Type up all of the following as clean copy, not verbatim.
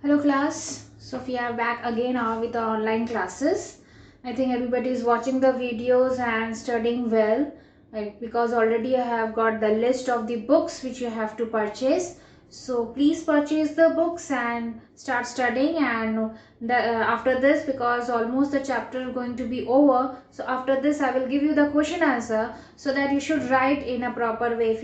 Hello class, so we are back again with the online classes. I think everybody is watching the videos and studying well, like, because already I have got the list of the books which you have to purchase. So please purchase the books and start studying, and after this, because almost the chapter is going to be over, so after this I will give you the question answer so that you should write in a proper way.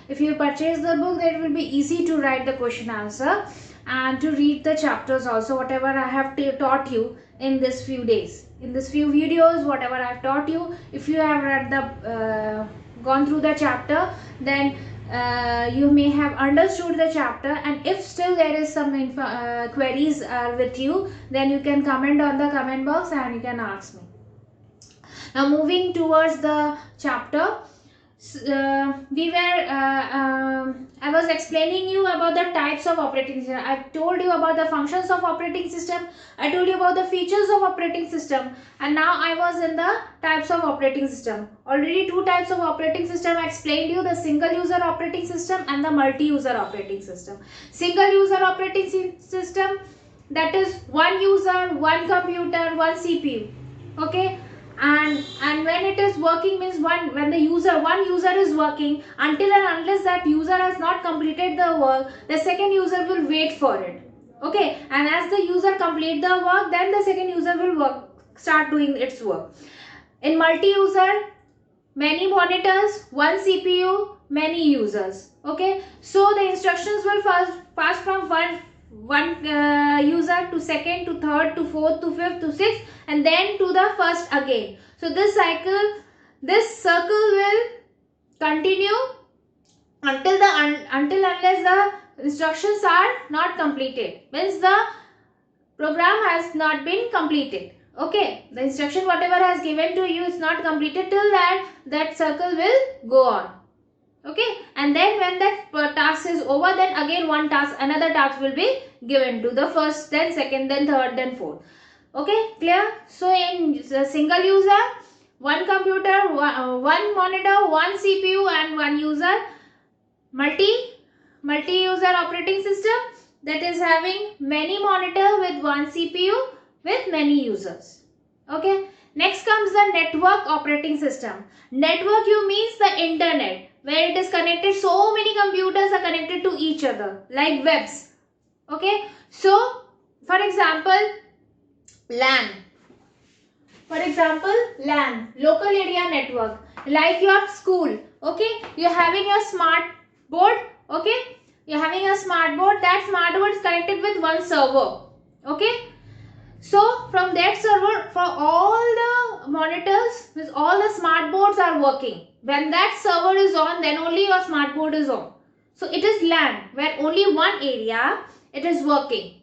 If you purchase the book, then it will be easy to write the question answer and to read the chapters also, whatever I have taught you in this few days, in this few videos, whatever I have taught you. If you have read the gone through the chapter, then you may have understood the chapter, and if still there is some queries with you, then you can comment on the comment box and you can ask me. Now moving towards the chapter, I was explaining you about the types of operating system. I told you about the functions of operating system. I told you about the features of operating system, and now I was in the types of operating system. Already two types of operating system I explained you: the single user operating system and the multi-user operating system. Single user operating system, that is one user, one computer, one CPU. Okay, and when it is working means when one user is working, until and unless that user has not completed the work, the second user will wait for it. Okay, and as the user complete the work, then the second user will start doing its work. In multi-user, many monitors, one CPU, many users. Okay, so the instructions will first pass from one user to second to third to fourth to fifth to sixth, and then to the first again. So this circle will continue until unless the instructions are not completed, means the program has not been completed. Okay, the instruction whatever has given to you is not completed, till that circle will go on. Okay, and then when that task is over, then again another task will be given to the first, then second, then third, then fourth. Okay, clear? So in single user, one computer, one monitor, one CPU and one user. Multi-user operating system, that is having many monitor with one CPU with many users. Okay, next comes the network operating system. Network you means the internet, where it is connected, so many computers are connected to each other like webs. Okay, so for example LAN, local area network, like your school. Okay, you're having your smart board. Okay, you're having a smart board. That smart board is connected with one server. Okay, so from that server, for all the monitors, means all the smart boards are working. When that server is on, then only your smart board is on. So it is LAN, where only one area it is working.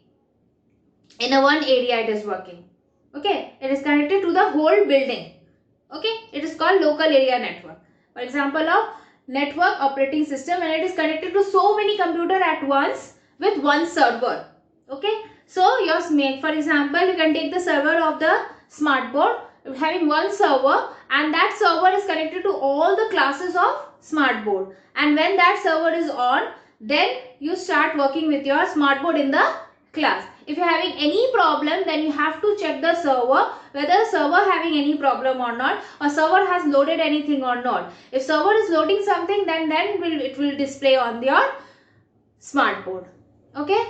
In a one area it is working. Okay, it is connected to the whole building. Okay, it is called local area network. For example of network operating system, and it is connected to so many computers at once with one server. Okay, so for example, you can take the server of the smart board having one server, and that server is connected to all the classes of smart board, and when that server is on, then you start working with your smart board in the class. If you are having any problem, then you have to check the server, whether server having any problem or not, or server has loaded anything or not. If server is loading something, then it will display on your smart board. Okay,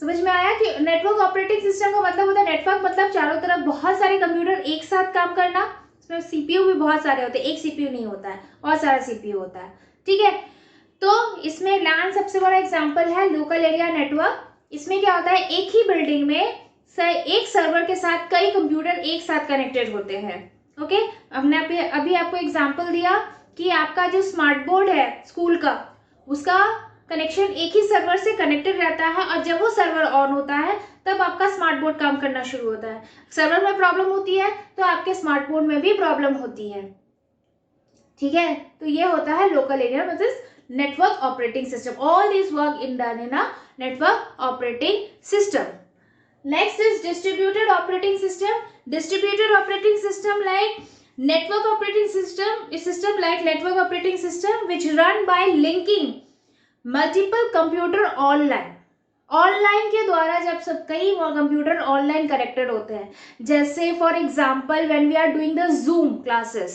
समझ में आया कि network operating system का मतलब होता है, network मतलब चारों तरफ बहुत सारे कंप्यूटर एक साथ काम करना. इसमें सीपीयू भी बहुत सारे होते हैं, एक सीपीयू नहीं होता है, बहुत सारा सीपीयू होता है. ठीक है, तो इसमें लैन सबसे बड़ा एग्जांपल है. लोकल एरिया नेटवर्क, इसमें क्या होता है, एक ही बिल्डिंग में एक सर्वर के साथ कई कंप्यूटर एक साथ कनेक्टेड होते हैं. ओके, हमने अभी आपको एग्जांपल दिया कि आपका जो स्मार्ट बोर्ड है स्कूल का, उसका कनेक्शन एक ही सर्वर से कनेक्टेड रहता है, और जब वो सर्वर ऑन होता है तब आपका स्मार्ट बोर्ड काम करना शुरू होता है. सर्वर में प्रॉब्लम होती है तो आपके स्मार्ट बोर्ड में भी प्रॉब्लम होती है. ठीक है, तो ये होता है लोकल एरिया मतलब network operating system. All these work done in a network operating system. Next is distributed operating system. Distributed operating system like network operating system is system like network operating system which run by linking multiple computer online. Online के द्वारा जब सब कई computer online connected होते हैं, जैसे for example when we are doing the Zoom classes,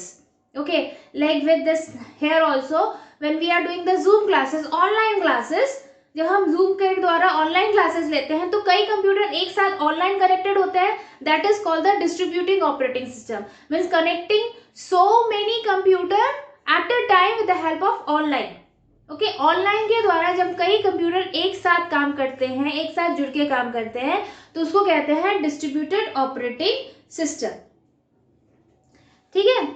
okay, like with this here also when we are doing the Zoom classes, online classes, जब हम जूम के द्वारा ऑनलाइन क्लासेस लेते हैं तो कई कंप्यूटर एक साथ ऑनलाइन कनेक्टेड होते हैं, that is called the distributing operating system, means connecting so many computer at a time with the help of online. Okay, online के द्वारा जब कई कंप्यूटर एक साथ काम करते हैं, एक साथ जुड़ के काम करते हैं, तो उसको कहते हैं डिस्ट्रीब्यूटेड ऑपरेटिंग सिस्टम। ठीक है,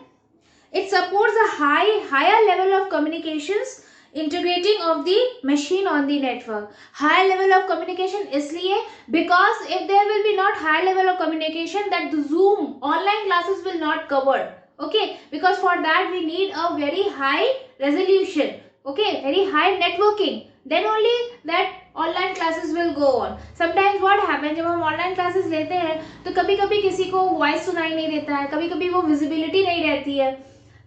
it supports a higher level of communications integrating of the machine on the network. High level of communication इसलिए because if there will be not high level of communication, that the Zoom online classes will not cover. Okay, because for that we need a very high resolution, okay, very high networking, then only that online classes will go on. Sometimes what happen, जब हम online classes लेते हैं तो कभी कभी किसी को voice सुनाई नहीं देता है, कभी कभी वो विजिबिलिटी नहीं रहती है,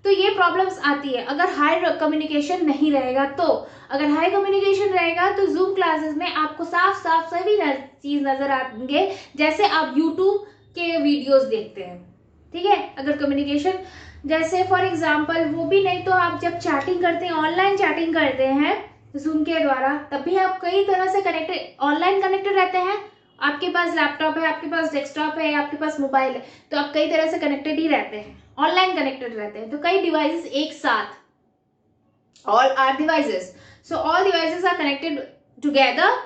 तो ये प्रॉब्लम्स आती है अगर हाई कम्युनिकेशन नहीं रहेगा। तो अगर हाई कम्युनिकेशन रहेगा तो जूम क्लासेस में आपको साफ साफ सभी चीज नजर आएंगे, जैसे आप यूट्यूब के वीडियोस देखते हैं। ठीक है, अगर कम्युनिकेशन जैसे फॉर एग्जांपल वो भी नहीं तो आप जब चैटिंग करते हैं, ऑनलाइन चैटिंग करते हैं जूम के द्वारा, तब भी आप कई तरह से कनेक्टेड ऑनलाइन कनेक्टेड रहते हैं। आपके पास लैपटॉप है, आपके पास डेस्कटॉप है, आपके पास मोबाइल है, तो आप कई तरह से कनेक्टेड ही रहते हैं, ऑनलाइन कनेक्टेड रहते हैं। तो कई डिवाइसेस एक साथ, all are devices, so all devices are connected together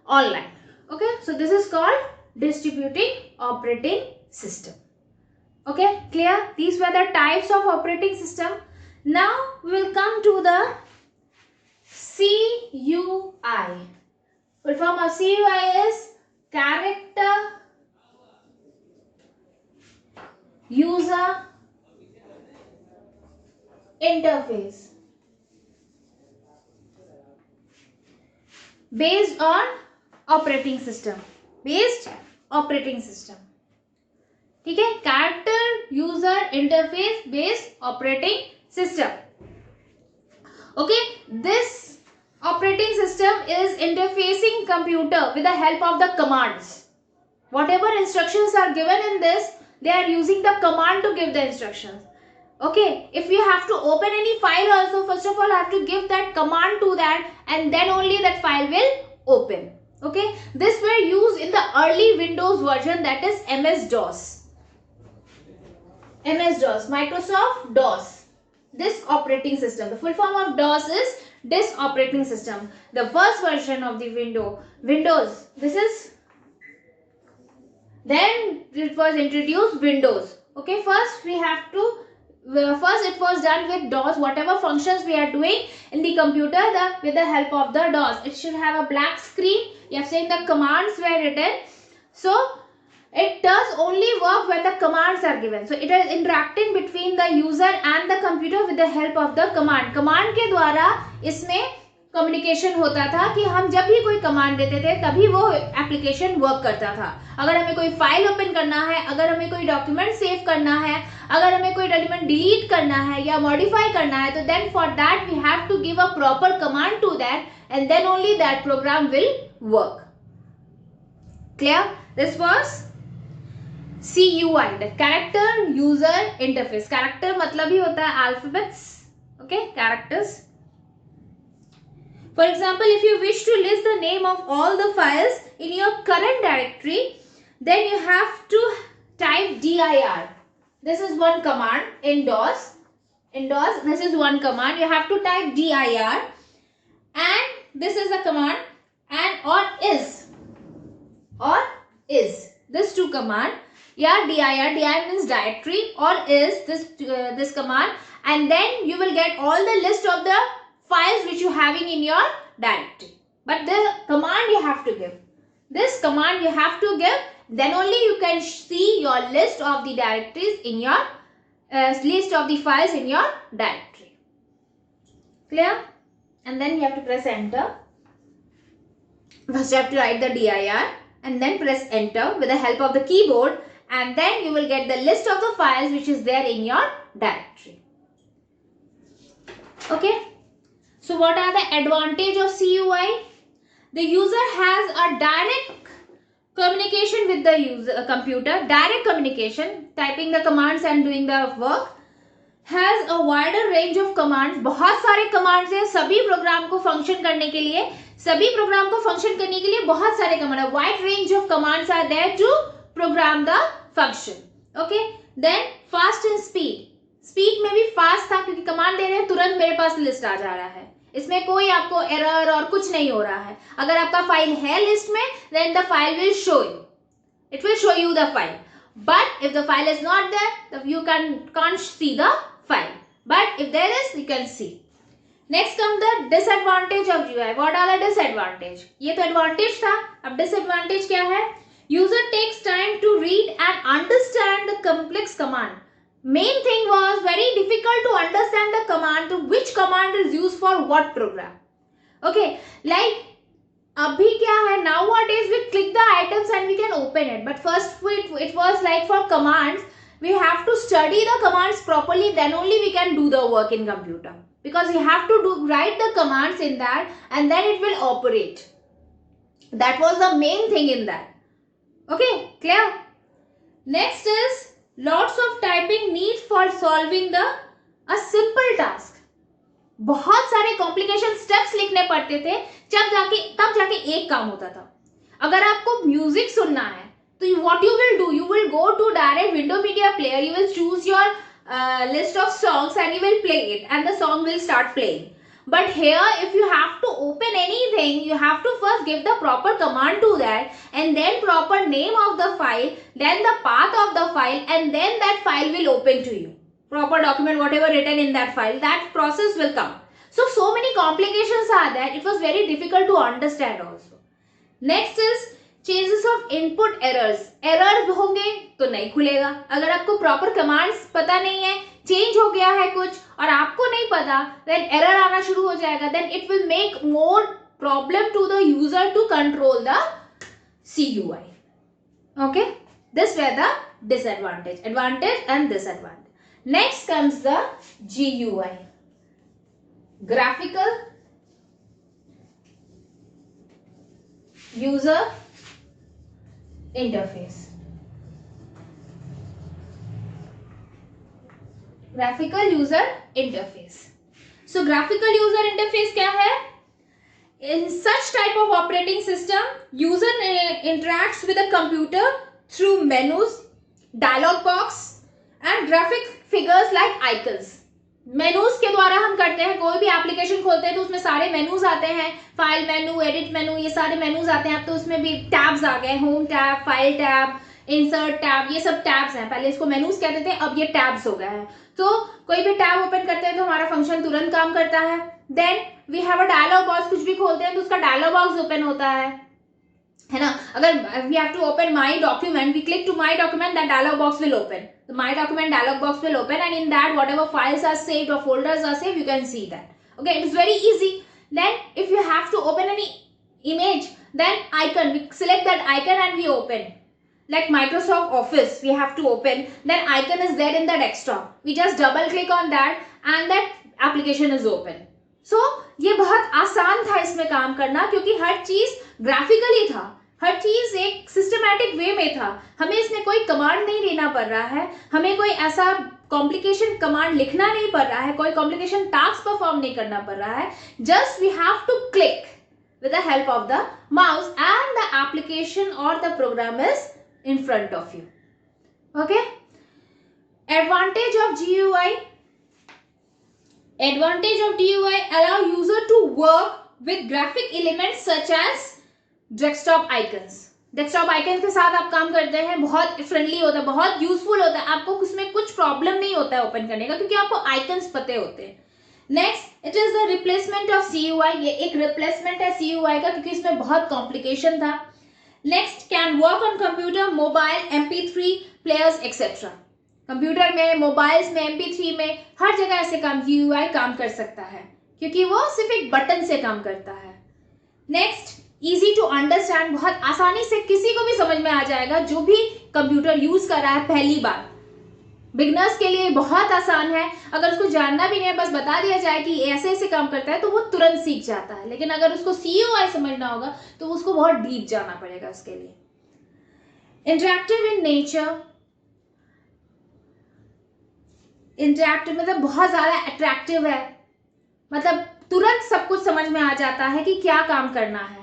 online. Okay, so this is called distributing operating system. Okay, clear? These were the types of operating system. Now we will come to the CUI. Full form of CUI is Character User Interface, based on operating system, based operating system. ठीक है, Character User Interface based operating system. Okay, this operating system is interfacing computer with the help of the commands. Whatever instructions are given in this, they are using the command to give the instructions. Okay, if you have to open any file also, first of all I have to give that command to that, and then only that file will open. Okay, this were used in the early Windows version, that is MS-DOS. MS-DOS, Microsoft DOS. This operating system, the full form of DOS is disk operating system, the first version of the Windows. This is, then it was introduced Windows. Okay, first we have to, first it was done with DOS. Whatever functions we are doing in the computer, with the help of the DOS, it should have a black screen. You have seen the commands were written, so it does only work when the commands are given. So it is interacting between the user and the computer with the help of the command. Command के द्वारा इसमें communication होता था कि हम जब भी कोई कमांड देते थे तभी वो एप्लीकेशन वर्क करता था। अगर हमें कोई फाइल ओपन करना है, अगर हमें कोई डॉक्यूमेंट सेव करना है, अगर हमें कोई डॉक्यूमेंट डिलीट करना है या मॉडिफाई करना है, तो then for that we have to give a proper command to that, and then only that program will work. Clear? This was CUI, the character user interface. Character मतलब ही होता है alphabets, okay, characters. For example, if you wish to list the name of all the files in your current directory, then you have to type dir. This is one command in DOS. In DOS, this is one command. You have to type dir, and this is a command, and or is. This two command. Yeah, dir means directory, or is this command, and then you will get all the list of the files which you having in your directory. But the command you have to give. This command you have to give, then only you can see your list of the directories in your list of the files in your directory. Clear? And then you have to press enter. First you have to write the dir and then press enter with the help of the keyboard, and then you will get the list of the files which is there in your directory. Okay, so what are the advantage of CUI? the user has a direct communication with the computer, direct communication, typing the commands and doing the work, has a wider range of commands, बहुत सारे commands हैं सभी programme को function करने के लिए, बहुत सारे कमांड है, wide range of commands are there to program the function. Okay, then fast in speed में भी फास्ट था क्योंकि कमांड दे रहे हैं तुरंत मेरे पास लिस्ट आ जा रहा है, इसमें कोई आपको एरर और कुछ नहीं हो रहा है. अगर आपका फाइल है लिस्ट में then the file will show you, it will show you the file, but if the file is not there you can't see the file, but if there is you can see. Next comes the disadvantage of GUI. What are the disadvantage? ये तो advantage था, अब disadvantage क्या है? User takes time to read and understand the complex command. Main thing was very difficult to understand the command, to which command is used for what program. Okay, like अभी क्या है, nowadays we click the items and we can open it, but first it was like for commands we have to study the commands properly, then only we can do the work in computer, because you have to write the commands in that and then it will operate. That was the main thing in that. Okay, clear? Next is lots of typing need for solving a simple task. बहुत सारे complication steps लिखने पड़ते थे तब जाके एक काम होता था. अगर आपको म्यूजिक सुनना है तो what you will do, you will go to direct window media player, you will choose your list of songs and you will play it and the song will start playing. But here if you have to open anything, you have to first give the proper command to that and then proper name of the file, then the path of the file, and then that file will open to you. Proper document, whatever written in that file, that process will come. So many complications are there. It was very difficult to understand also. Next is changes of input errors. Errors होंगे तो नहीं खुलेगा. अगर आपको proper commands पता नहीं है, change हो गया है कुछ और आपको नहीं पता, then error आना शुरू हो जाएगा. Then it will make more problem to the user to control the CUI. Okay, this were the disadvantage, advantage and disadvantage. Next comes the GUI, graphical user interface. Graphical user interface. So graphical user interface क्या है? In such type of operating system, user interacts with a computer through menus, dialog box and graphic figures like icons. Menus के द्वारा हम करते हैं, कोई भी application खोलते हैं तो उसमें सारे मेनूज आते हैं, फाइल मेनू, एडिट मेनू, ये सारे मेनूज आते हैं. अब तो उसमें भी टैब्स आ गए, home tab, file tab, insert tab, ये सब टैब्स हैं. पहले इसको मेनूज कहते थे, अब ये टैब्स हो गए हैं. तो कोई भी टैब ओपन करते हैं तो हमारा फंक्शन तुरंत काम करता है. Then we have a dialog box, कुछ भी खोलते हैं तो उसका डायलॉग बॉक्स ओपन होता है ना. अगर we have to open my document, we click to my document, that dialog box will open. The My Document dialog box will open and in that whatever files are saved or folders are saved, you can see that. Okay, it is very easy. Then if you have to open any image, then icon, we select that icon and we open. Like Microsoft Office, we have to open, then icon is there in the desktop. We just double click on that and that application is open. So ये बहुत आसान था इसमें काम करना क्योंकि हर चीज graphically था, हर चीज एक सिस्टमैटिक वे में था. हमें इसमें कोई कमांड नहीं देना पड़ रहा है, हमें कोई ऐसा कॉम्प्लिकेशन कमांड लिखना नहीं पड़ रहा है, कोई कॉम्प्लिकेशन टास्क परफॉर्म नहीं करना पड़ रहा है. Just we have to click with the help of the mouse and the application or the program is in front of you. Okay, advantage of GUI. Advantage of GUI allow user to work with graphic elements such as desktop icons. Desktop icon के साथ आप काम करते हैं, बहुत friendly होता है, बहुत यूजफुल होता है. आपको उसमें कुछ प्रॉब्लम नहीं होता है ओपन करने का क्योंकि आपको आइकन्स पते होते हैं. Next, it is the replacement of CUI. ये एक रिप्लेसमेंट है CUI का क्योंकि इसमें बहुत कॉम्प्लिकेशन था. Next, can work on computer, mobile, MP3 players etcetera. Computer में, मोबाइल्स में, MP3 में, हर जगह ऐसे काम GUI काम कर सकता है क्योंकि वो सिर्फ एक बटन से काम करता है. नेक्स्ट, इजी टू अंडरस्टैंड, बहुत आसानी से किसी को भी समझ में आ जाएगा जो भी कंप्यूटर यूज कर रहा है पहली बार. बिगनर्स के लिए बहुत आसान है, अगर उसको जानना भी नहीं है, बस बता दिया जाए कि ऐसे ऐसे काम करता है तो वो तुरंत सीख जाता है। लेकिन अगर उसको CUI समझना होगा तो उसको बहुत डीप जाना पड़ेगा उसके लिए। इंटरैक्टिव इन नेचर, इंटरैक्टिव मतलब बहुत ज्यादा अट्रैक्टिव है, मतलब तुरंत सब कुछ समझ में आ जाता है कि क्या काम करना है।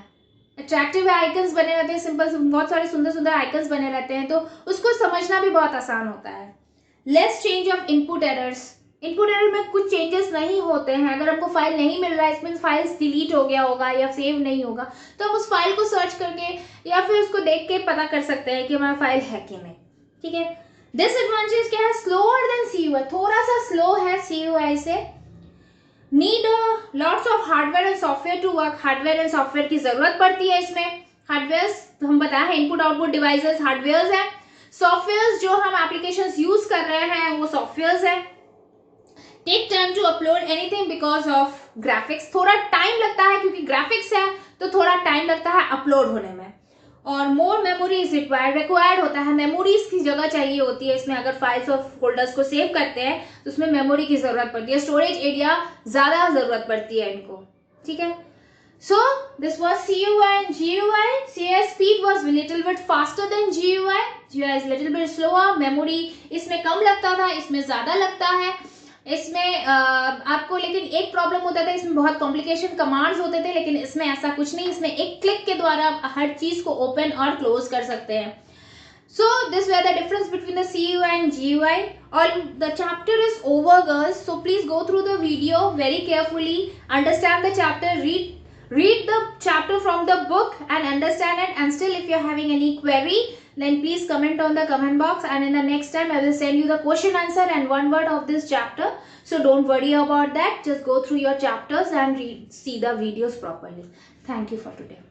अट्रैक्टिव आइकन्स बने रहते हैं, सिंपल बहुत सारे सुंदर सुंदर आइकन्स बने रहते हैं, तो उसको समझना भी बहुत आसान होता है। Less change of input errors, input error में कुछ चेंजेस नहीं होते हैं। अगर हमको फाइल नहीं मिल रहा है, इसमें फाइल्स डिलीट हो गया होगा या सेव नहीं होगा, तो हम उस फाइल को सर्च करके या फिर उसको देख के पता कर सकते हैं कि हमारा फाइल है कि नहीं। ठीक है। डिसएडवांटेज क्या है, स्लोअर देन CUI, थोड़ा सा स्लो है CUI से। Need lots of hardware and software to work, hardware and software की जरूरत पड़ती है इसमें। हार्डवेयर हम बताए हैं, इनपुट आउटपुट डिवाइसेस हार्डवेयर है, सॉफ्टवेयर जो हम एप्लीकेशंस यूज कर रहे हैं वो सॉफ्टवेयर है। Take time to upload anything because of graphics, थोड़ा टाइम लगता है क्योंकि ग्राफिक्स है तो थोड़ा टाइम लगता है अपलोड होने में। और मोर मेमोरी इज रिक्वायर्ड होता है, मेमोरीज की जगह चाहिए होती है इसमें। अगर फाइल्स और फोल्डर्स को सेव करते हैं तो उसमें मेमोरी की जरूरत पड़ती है, स्टोरेज एरिया ज्यादा जरूरत पड़ती है इनको। ठीक है। So this was CUI and GUI. CUI speed was little bit faster than GUI. GUI is little bit slower. Memory इसमें कम लगता था, इसमें ज्यादा लगता है। इसमें आपको लेकिन एक प्रॉब्लम होता था, इसमें बहुत कॉम्प्लिकेशन कमांड्स होते थे, लेकिन इसमें ऐसा कुछ नहीं, इसमें एक क्लिक के द्वारा आप हर चीज को ओपन और क्लोज कर सकते हैं। So this were the difference between the CUI and GUI. All the chapter is over, girls. So please go through the video very carefully, understand the chapter, read the chapter from the book and understand it. And still, if you're having any query, then please comment on the comment box, and in the next time I will send you the question answer and one word of this chapter. So don't worry about that. Just go through your chapters and see the videos properly. Thank you for today.